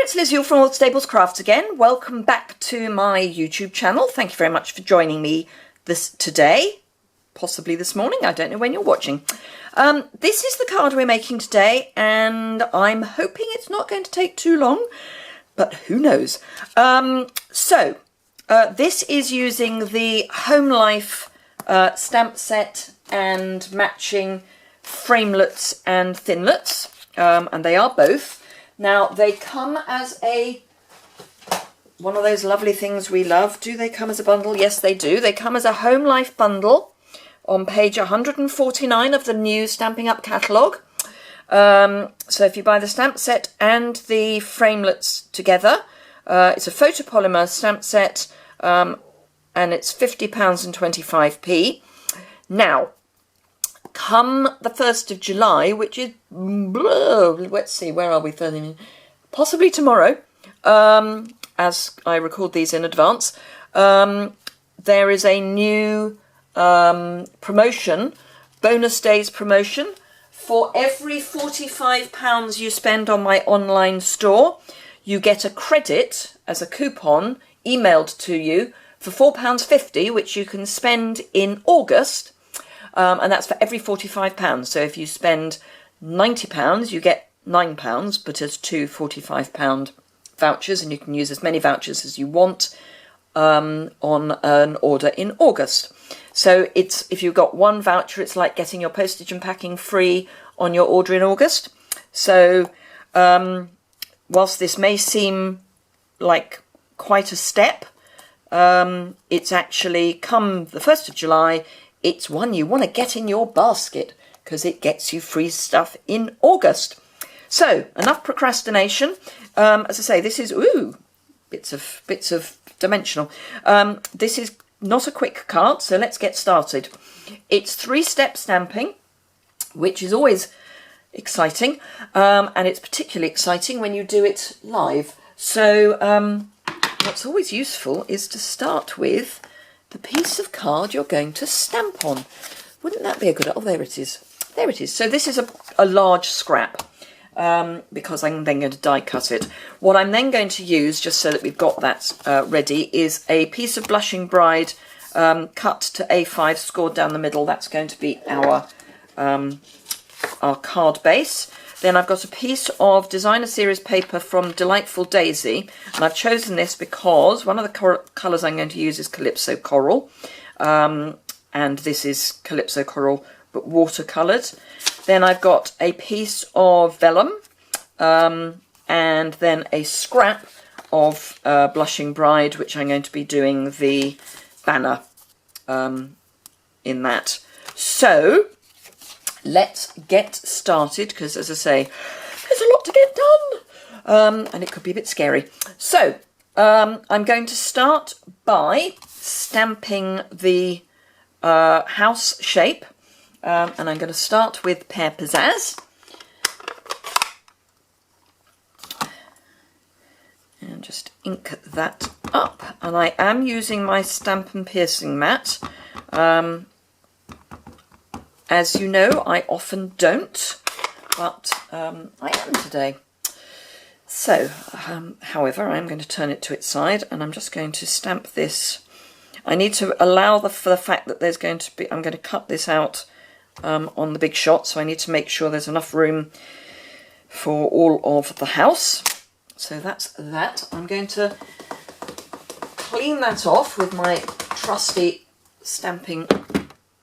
it's Liz Yuille from All Stables Crafts again. Welcome back to my YouTube channel. Thank you very much for joining me today, possibly this morning. I don't know when you're watching. This is the card we're making today, and I'm hoping it's not going to take too long, but who knows. This is using the Home Life stamp set and matching framelets and thinlets, and they are both. Now, they come as one of those lovely things we love. Do they come as a bundle? Yes, they do. They come as a Home Life bundle on page 149 of the new Stampin' Up catalogue. So if you buy the stamp set and the framelets together, it's a photopolymer stamp set, and it's £50 and 25p. Now, come the 1st of July, which is, let's see, where are we? Possibly tomorrow, as I record these in advance, there is a new promotion, bonus days promotion. For every £45 you spend on my online store, you get a credit as a coupon emailed to you for £4.50, which you can spend in August. And that's for every £45. So if you spend £90, you get £9, but as two £45 vouchers, and you can use as many vouchers as you want on an order in August. So if you've got one voucher, it's like getting your postage and packing free on your order in August. So whilst this may seem like quite a step, it's actually come the 1st of July. It's one you want to get in your basket because it gets you free stuff in August. So, enough procrastination. As I say, this is, bits of dimensional. This is not a quick card, so let's get started. It's 3-step stamping, which is always exciting, and it's particularly exciting when you do it live. So, what's always useful is to start with the piece of card you're going to stamp on. Wouldn't that be a good... Oh, there it is. There it is. So this is a large scrap, because I'm then going to die cut it. What I'm then going to use, just so that we've got that ready, is a piece of Blushing Bride cut to A5, scored down the middle. That's going to be our card base. Then I've got a piece of designer series paper from Delightful Daisy, and I've chosen this because one of the colours I'm going to use is Calypso Coral, and this is Calypso Coral but watercoloured. Then I've got a piece of vellum, and then a scrap of Blushing Bride, which I'm going to be doing the banner in that. So let's get started, because as I say, there's a lot to get done, and it could be a bit scary. So I'm going to start by stamping the house shape, and I'm going to start with Pear Pizzazz. And just ink that up, and I am using my Stampin' Piercing mat. As you know, I often don't, but I am today. So, however, I'm going to turn it to its side, and I'm just going to stamp this. I need to allow for the fact that there's going to be, I'm going to cut this out on the big shot, so I need to make sure there's enough room for all of the house. So that's that. I'm going to clean that off with my trusty stamping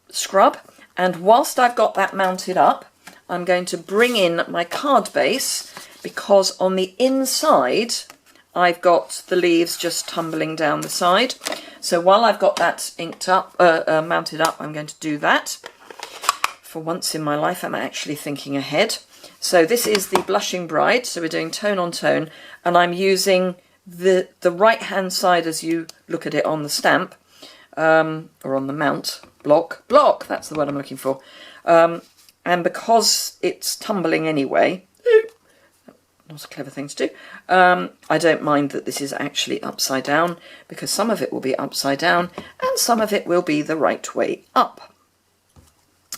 scrub. And whilst I've got that mounted up, I'm going to bring in my card base, because on the inside I've got the leaves just tumbling down the side. So while I've got that inked up, mounted up, I'm going to do that. For once in my life, I'm actually thinking ahead. So this is the Blushing Bride, so we're doing tone on tone, and I'm using the right hand side as you look at it on the stamp, or on the mount. Block, that's the word I'm looking for. And because it's tumbling anyway, not a clever thing to do, I don't mind that this is actually upside down, because some of it will be upside down and some of it will be the right way up.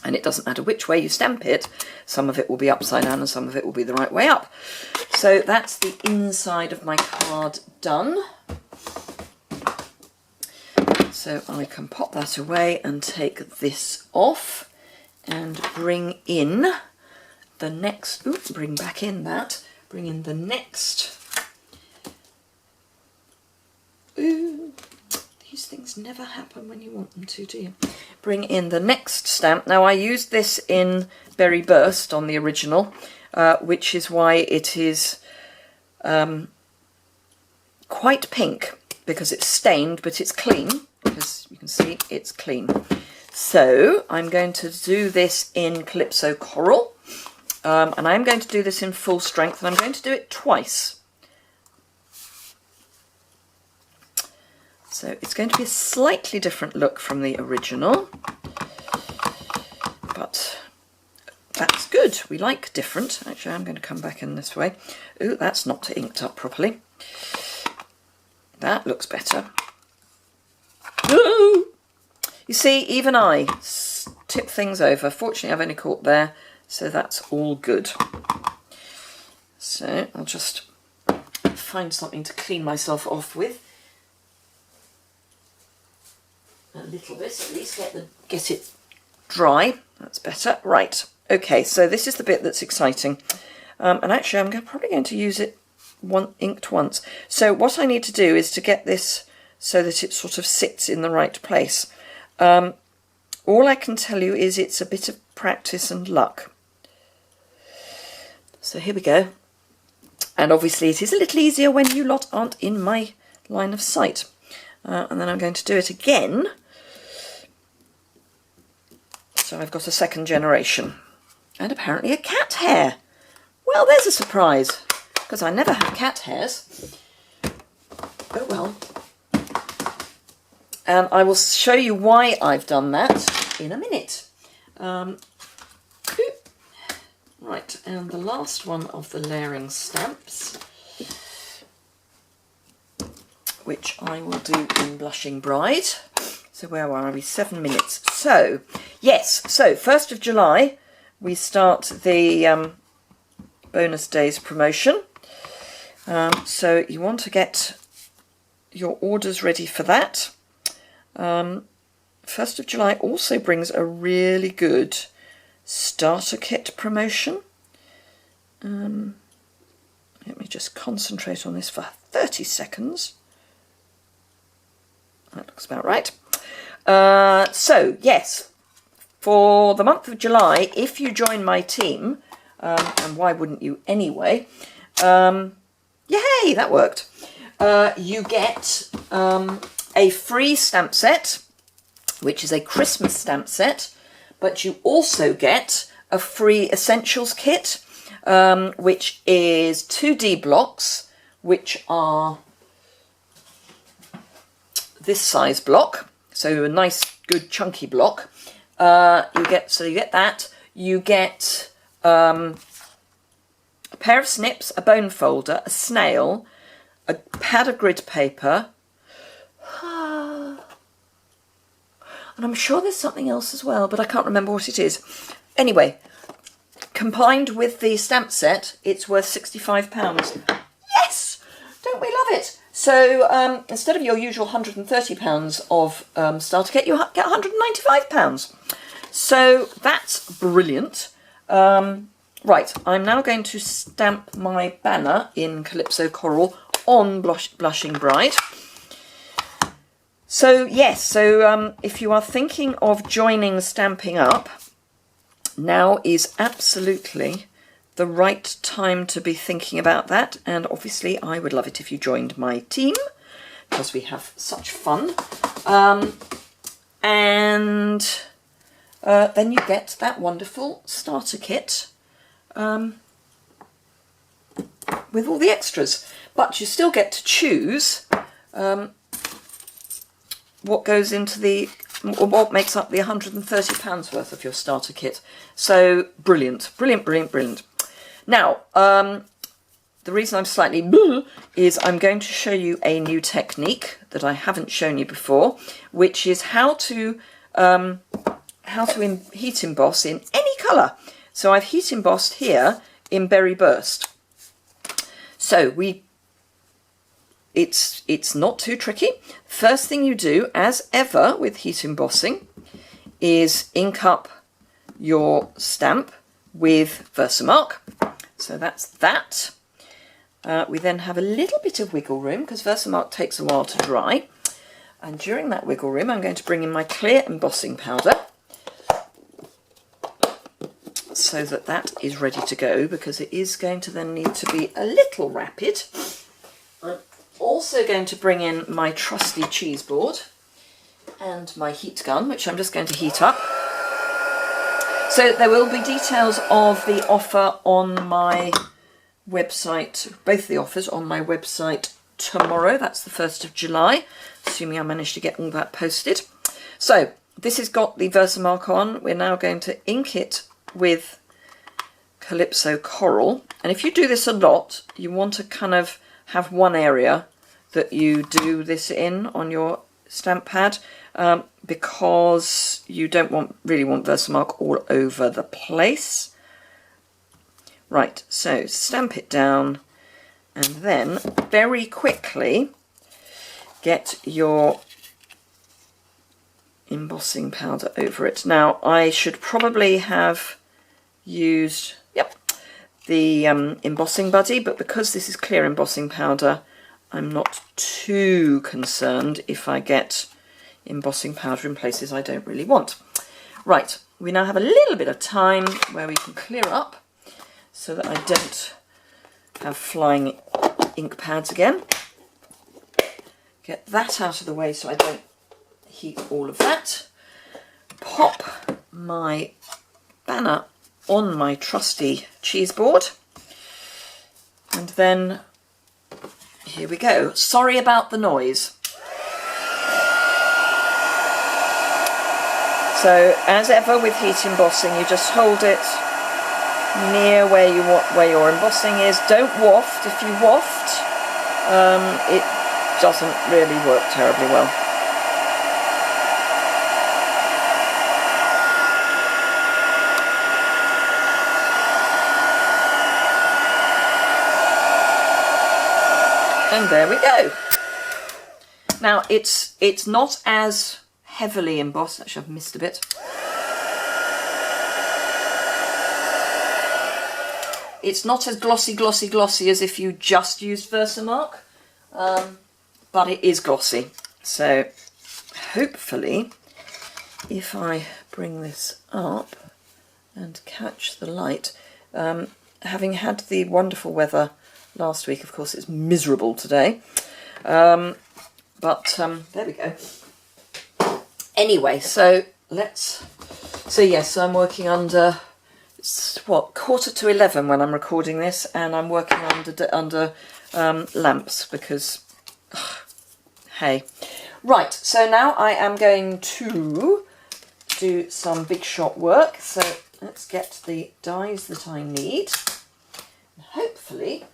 And it doesn't matter which way you stamp it, some of it will be upside down and some of it will be the right way up. So that's the inside of my card done. So I can pop that away and take this off and bring in the next, bring in the next. Ooh, these things never happen when you want them to, do you? Bring in the next stamp. Now I used this in Berry Burst on the original, which is why it is quite pink, because it's stained but it's clean, because you can see it's clean. So I'm going to do this in Calypso Coral, and I'm going to do this in full strength, and I'm going to do it twice. So it's going to be a slightly different look from the original, but that's good. We like different. Actually, I'm going to come back in this way. Ooh, that's not inked up properly. That looks better. Ooh! You see, even I tip things over. Fortunately, I've only caught there, so that's all good. So I'll just find something to clean myself off with. A little bit, at least get it dry. That's better. Right. Okay, so this is the bit that's exciting. And actually, I'm probably going to use it inked once. So what I need to do is to get this so that it sort of sits in the right place. All I can tell you is it's a bit of practice and luck. So here we go. And obviously it is a little easier when you lot aren't in my line of sight. And then I'm going to do it again. So I've got a second generation. And apparently a cat hair. Well, there's a surprise, because I never had cat hairs. Oh well. And I will show you why I've done that in a minute. Right, and the last one of the layering stamps, which I will do in Blushing Bride. So where are we? 7 minutes. So, yes, so 1st of July, we start the bonus days promotion. So you want to get your orders ready for that. 1st of July also brings a really good starter kit promotion. Let me just concentrate on this for 30 seconds. That looks about right. So, yes, for the month of July, if you join my team, and why wouldn't you anyway, yay, that worked. You get a free stamp set, which is a Christmas stamp set, but you also get a free essentials kit, which is 2D blocks, which are this size block, so a nice good chunky block. You get that. You get a pair of snips, a bone folder, a snail, a pad of grid paper, and I'm sure there's something else as well, but I can't remember what it is. Anyway, combined with the stamp set, it's worth £65. Yes! Don't we love it? So instead of your usual £130 of starter kit, you get £195. So that's brilliant. Right, I'm now going to stamp my banner in Calypso Coral on Blushing Bride. So yes, so if you are thinking of joining Stampin' Up, now is absolutely the right time to be thinking about that. And obviously I would love it if you joined my team, because we have such fun. And then you get that wonderful starter kit with all the extras. But you still get to choose what goes into what makes up the £130 worth of your starter kit. So brilliant, brilliant, brilliant, brilliant. Now, the reason I'm slightly is I'm going to show you a new technique that I haven't shown you before, which is how to how to heat emboss in any colour. So I've heat embossed here in Berry Burst. So it's not too tricky. First thing you do, as ever with heat embossing, is ink up your stamp with Versamark. So that's that. We then have a little bit of wiggle room because Versamark takes a while to dry. And during that wiggle room, I'm going to bring in my clear embossing powder so that that is ready to go, because it is going to then need to be a little rapid. I'm also going to bring in my trusty cheese board and my heat gun, which I'm just going to heat up. So there will be details of the offer on my website, both the offers on my website tomorrow. That's the 1st of July, assuming I manage to get all that posted. So this has got the Versamark on. We're now going to ink it with Calypso Coral. And if you do this a lot, you want to kind of have one area that you do this in on your stamp pad, because you don't really want Versamark all over the place. Right, so stamp it down and then very quickly get your embossing powder over it. Now I should probably have used the embossing buddy, but because this is clear embossing powder, I'm not too concerned if I get embossing powder in places I don't really want. Right, we now have a little bit of time where we can clear up so that I don't have flying ink pads again. Get that out of the way so I don't heat all of that. Pop my banner on my trusty cheese board, and then here we go. Sorry about the noise. So as ever with heat embossing, you just hold it near where your embossing is. Don't waft. If you waft, it doesn't really work terribly well. And there we go. Now it's not as heavily embossed. Actually, I've missed a bit. It's not as glossy as if you just used Versamark, but it is glossy. So hopefully, if I bring this up and catch the light, having had the wonderful weather last week, of course it's miserable today, but there we go. Anyway, so yes, I'm working under, it's what, 11:15 when I'm recording this, and I'm working under lamps because, hey. Right, so now I am going to do some big shot work. So let's get the dies that I need. Hopefully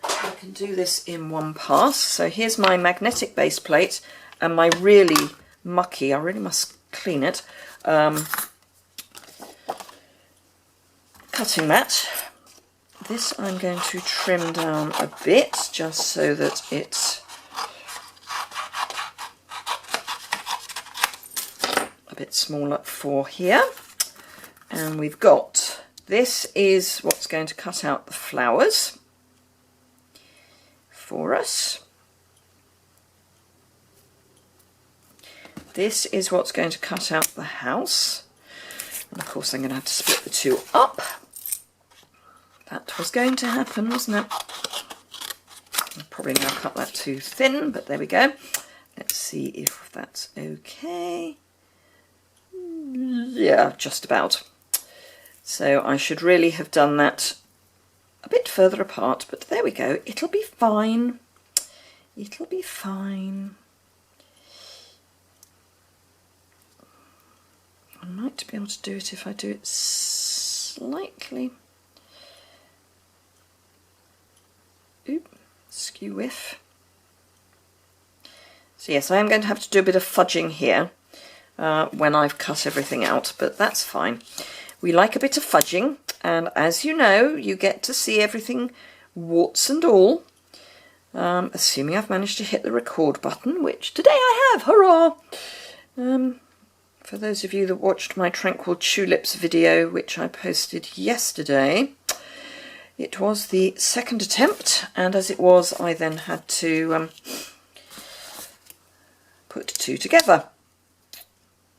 I can do this in one pass. So here's my magnetic base plate and my really mucky, I really must clean it, cutting mat. This I'm going to trim down a bit just so that it's a bit smaller for here. And we've got, this is what's going to cut out the flowers for us. This is what's going to cut out the house. And of course I'm going to have to split the two up. That was going to happen, wasn't it? I'll probably now cut that too thin, but there we go. Let's see if that's okay. Yeah, just about. So I should really have done that a bit further apart, but there we go. It'll be fine. It'll be fine. I might be able to do it if I do it slightly. Oop, skew whiff. So yes, I am going to have to do a bit of fudging here. when I've cut everything out, but that's fine. We like a bit of fudging, and as you know, you get to see everything warts and all, assuming I've managed to hit the record button, which today I have, hurrah! For those of you that watched my Tranquil Tulips video, which I posted yesterday, it was the second attempt, and as it was, I then had to put two together.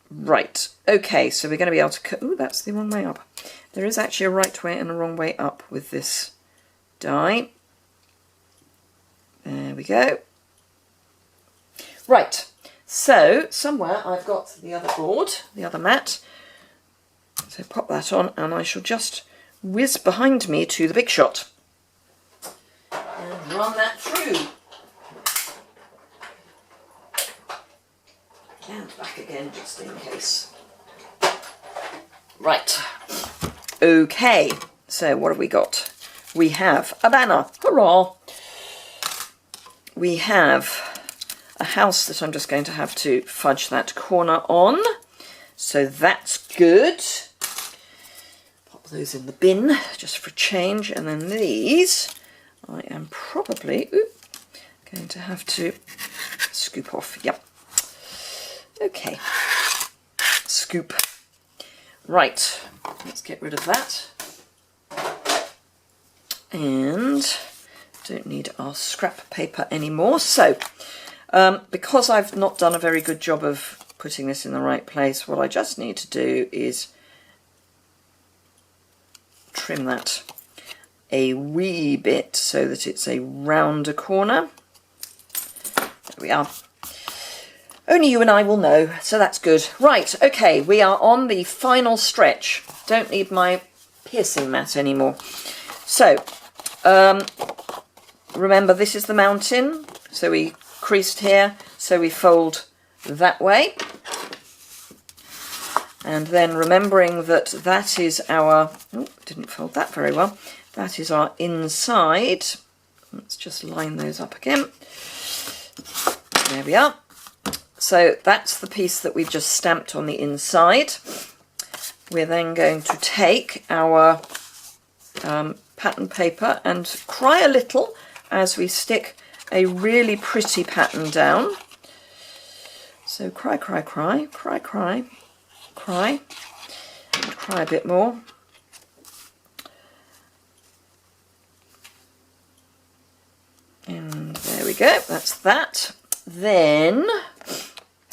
Right, okay, so we're going to be able to cut... Ooh, that's the wrong way up. There is actually a right way and a wrong way up with this die. There we go. Right, so somewhere I've got the other board, the other mat. So pop that on, and I shall just whiz behind me to the big shot and run that through. And back again, just in case. Right. Okay, so what have we got? We have a banner. Hurrah! We have a house that I'm just going to have to fudge that corner on. So that's good. Pop those in the bin, just for a change. And then these, I am probably going to have to scoop off. Yep. Okay, scoop. Right, let's get rid of that. And don't need our scrap paper anymore. So, because I've not done a very good job of putting this in the right place, what I just need to do is trim that a wee bit so that it's a rounder corner. There we are. Only you and I will know, so that's good. Right, okay, we are on the final stretch. Don't need my piercing mat anymore. So, remember this is the mountain, so we creased here, so we fold that way. And then remembering that that is our, oh, didn't fold that very well, that is our inside. Let's just line those up again. There we are. So that's the piece that we've just stamped on the inside. We're then going to take our pattern paper and cry a little as we stick a really pretty pattern down. So cry, cry, cry, cry, cry, cry, and cry a bit more. And there we go, that's that. Then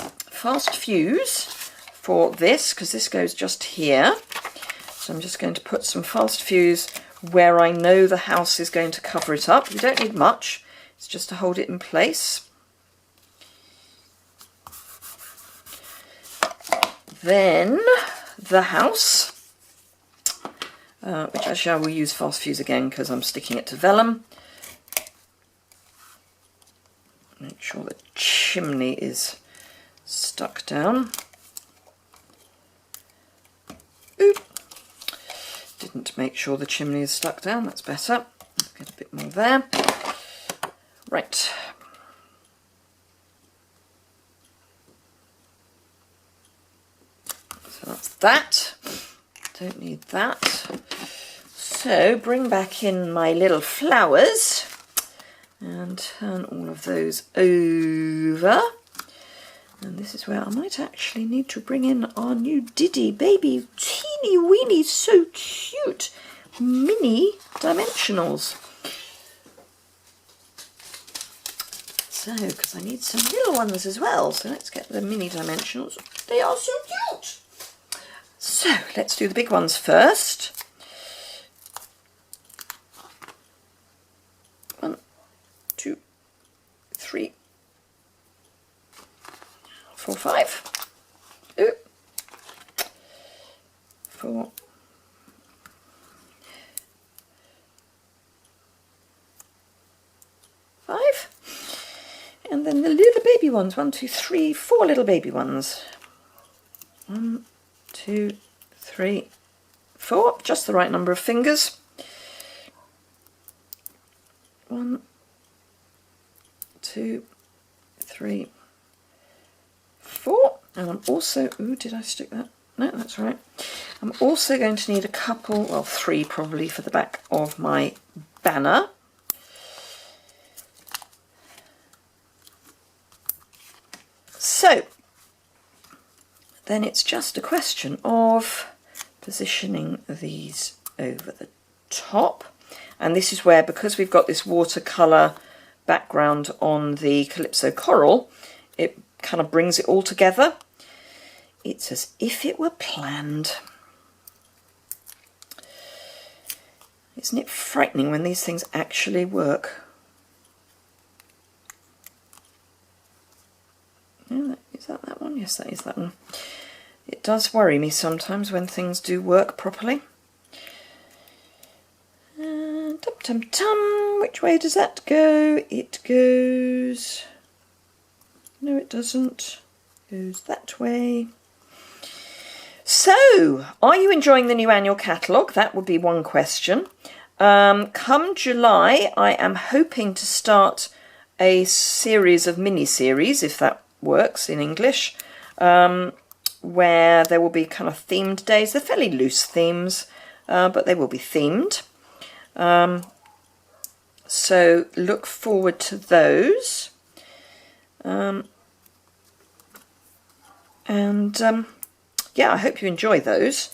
fast fuse for this, because this goes just here. So I'm just going to put some fast fuse where I know the house is going to cover it up. You don't need much, it's just to hold it in place. Then the house, which actually I will use fast fuse again because I'm sticking it to vellum. Make sure the chimney is stuck down. Oop. Didn't make sure the chimney is stuck down, that's better. Get a bit more there. Right. So that's that. Don't need that. So bring back in my little flowers and turn all of those over. And this is where I might actually need to bring in our new Diddy baby, teeny weeny, so cute, mini dimensionals. So, because I need some little ones as well, so let's get the mini dimensionals. They are so cute. So, let's do the big ones first. 1, 2, 3, 4, 5. 4. 5. And then the little baby ones. 1, 2, 3, 4 little baby ones. 1, 2, 3, 4. Just the right number of fingers. 1, 2, 3, 4. And I'm also, ooh, did I stick that? No, that's right. I'm also going to need a couple, well, 3 probably for the back of my banner. So then it's just a question of positioning these over the top. And this is where, because we've got this watercolour background on the Calypso Coral, it kind of brings it all together. It's as if it were planned. Isn't it frightening when these things actually work? Yeah, is that one? Yes, that is that one. It does worry me sometimes when things do work properly. Tum-tum-tum, which way does that go? It goes... No, it doesn't. It goes that way. So, are you enjoying the new annual catalogue? That would be one question. Come July, I am hoping to start a series of mini-series, if that works in English, where there will be kind of themed days. They're fairly loose themes, but they will be themed. So look forward to those. Yeah, I hope you enjoy those.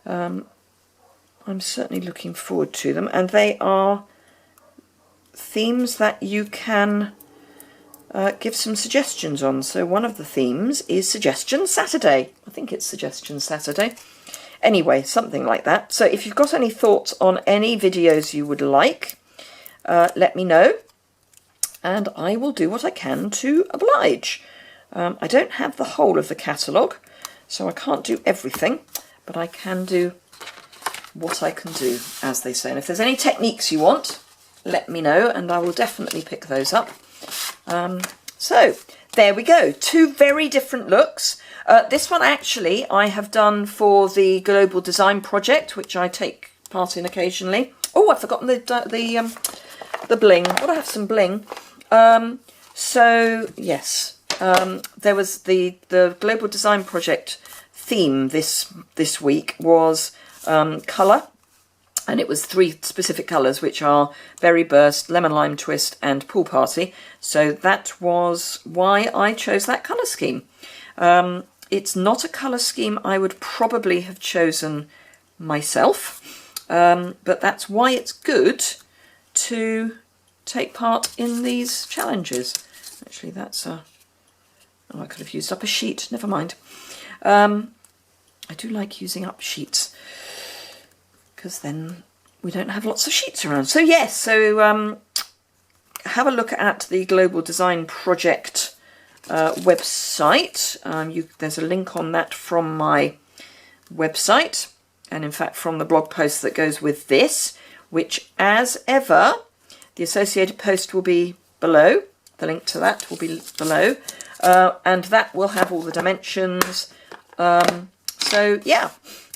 I'm certainly looking forward to them, and they are themes that you can give some suggestions on. So one of the themes is Suggestion Saturday. I think it's Suggestion Saturday. Anyway, something like that. So if you've got any thoughts on any videos you would like, let me know, and I will do what I can to oblige. I don't have the whole of the catalogue, so I can't do everything, but I can do what I can do, as they say. And if there's any techniques you want, let me know, and I will definitely pick those up. So there we go, 2 very different looks. This one actually I have done for the Global Design Project, which I take part in occasionally. Oh, I've forgotten the bling. Gotta have some bling. So yes, there was the Global Design Project theme this week was colour, and it was 3 specific colours, which are Berry Burst, Lemon Lime Twist and Pool Party. So that was why I chose that colour scheme. It's not a colour scheme I would probably have chosen myself, but that's why it's good to take part in these challenges. Actually, that's a... Oh, I could have used up a sheet, never mind. I do like using up sheets, because then we don't have lots of sheets around. So yes, so have a look at the Global Design Project website. There's a link on that from my website, and in fact from the blog post that goes with this, which as ever, the associated post will be below. The link to that will be below, and that will have all the dimensions. So yeah,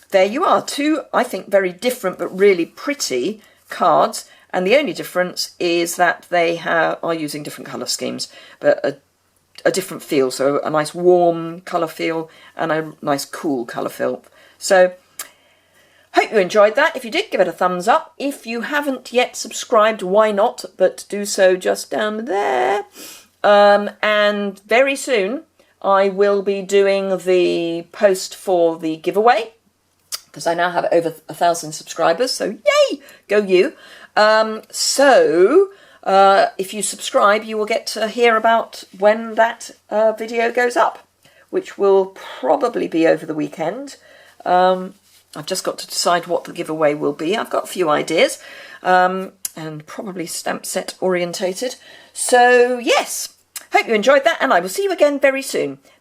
there you are. 2, I think, very different but really pretty cards, and the only difference is that they are using different colour schemes, but a different feel. So a nice warm colour feel and a nice cool colour feel. So hope you enjoyed that. If you did, give it a thumbs up. If you haven't yet subscribed, why not? But do so just down there. And very soon I will be doing the post for the giveaway, because I now have over 1,000 subscribers, so yay, go you. If you subscribe, you will get to hear about when that video goes up, which will probably be over the weekend. I've just got to decide what the giveaway will be. I've got a few ideas, and probably stamp set orientated. So yes, hope you enjoyed that, and I will see you again very soon.